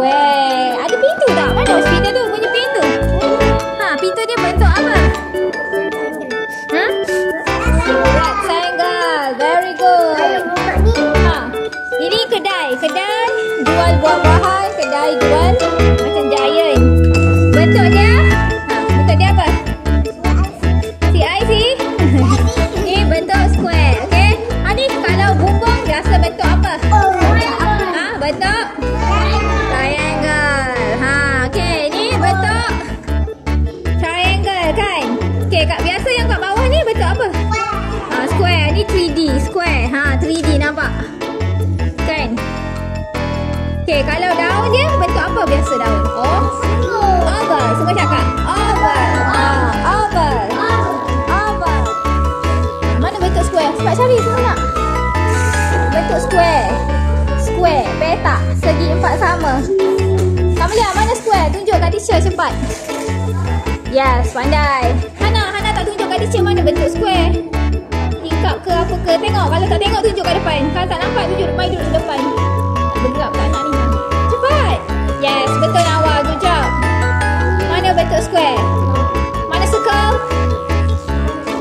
Weh, ada pintu tak? Mana hospital tu punya pintu? Ha, pintu dia bentuk apa? Ha? Rectangle. Very good. Ha. Ini kedai jual buah-buahan, kedai jual macam Giant. Bentuk dia? Ha, bentuk dia apa? CIC. Ni bentuk square, okey? Ha, ni kalau bumbung biasa bentuk apa? Ha, bentuk triangle. Ha, okey, ni bentuk triangle kan? Okey, kat biasa yang kat bawah ni bentuk apa? Ha, square. Ni 3D, square. Ha, 3D nampak? Kan? Okey, kalau daun dia bentuk apa biasa daun? Oh, oval. Semua cakap oval. Ha, oval. Oval. Mana bentuk square? Cepat cari semua nak. Bentuk square. Square, petak, segi empat sama. Kamalia, mana square? Tunjuk kat teacher cepat. Yes, pandai. Hana tak tunjuk kat teacher mana bentuk square. Tingkap ke apa ke? Tengok. Kalau tak tengok, tunjuk kat depan. Kalau tak nampak, tunjuk duduk depan. Bergerak tak nak ni. Cepat. Yes, betul Nawal. Good job. Mana bentuk square? Mana circle?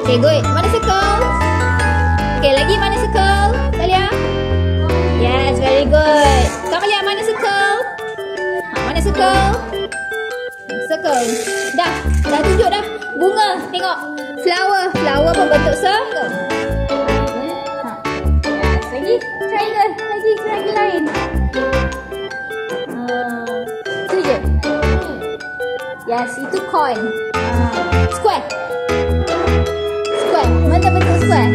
Okay, good. Mana circle? Okay, lagi mana circle? Talia? Yes, very good. Kamalia, mana circle? Ha, mana circle? Circle. Dah tunjuk dah. Bunga, tengok. Flower pun bentuk circle. Ha. Yes, lagi triangle. Lagi triangle lain. Tu je. Yes, itu coin. Square. Square. Mana bentuk square?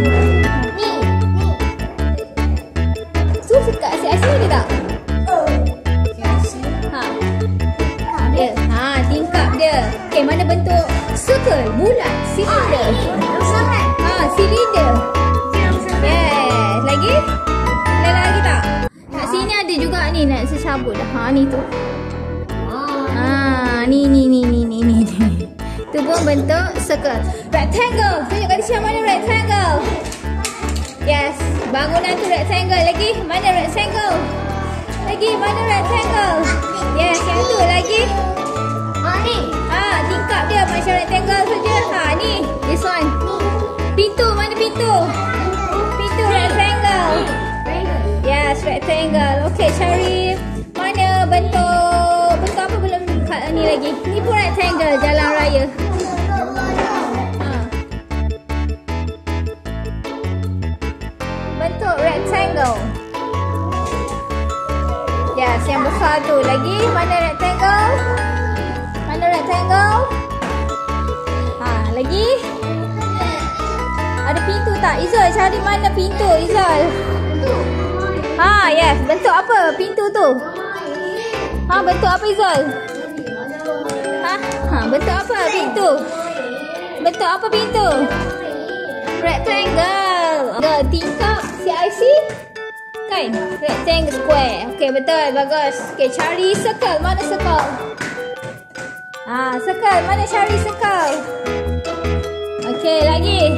Ni. Tu kat CIC ada tak? Ha. Dia. Ha, tingkap dia. Okay, mana bentuk circle? Bulat. Silinder. Ha, silinder. Yes. Lagi? Ada lagi tak? Kat sini ada juga ni nak secabut dah. Ha, ni tu. Ha, ni. Tu pun bentuk circle. Rectangle. Tunjuk kat dia mana rectangle. Yes, bangunan tu rectangle. Lagi, mana rectangle? Lagi, mana rectangle? Yes, yang tu lagi. Ni. Ha, tingkap dia macam rectangle saja. Ha, ni. This one. Pintu, mana pintu? Pintu rectangle. Yes, rectangle. Okay, cari mana bentuk apa belum kat ni lagi. Ni pun rectangle, jalan raya. Bentuk rectangle. Yes, yang besar tu lagi. Mana rectangle? Mana rectangle? Ha, lagi. Ada pintu tak? Izal, cari mana pintu, Izal. Ha, yes. Bentuk apa pintu tu? Ha, bentuk apa, Izal? Ha, bentuk apa pintu? Bentuk apa pintu? Rectangle. Tingkap CIC kan? Rectangle square. Okay, betul. Bagus. Okay, cari circle. Mana circle? Ha, circle. Mana cari circle? Okay, lagi.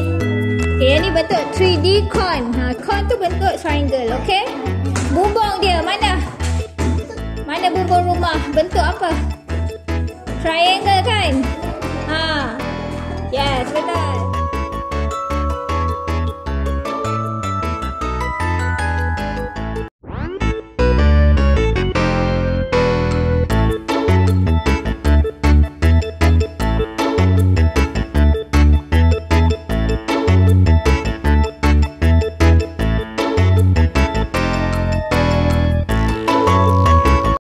Okay, yang ni bentuk 3D cone. Ha, cone tu bentuk triangle. Okay. Bumbung dia mana? Mana bumbung rumah? Bentuk apa? Triangle kan? Ha. Yes, betul.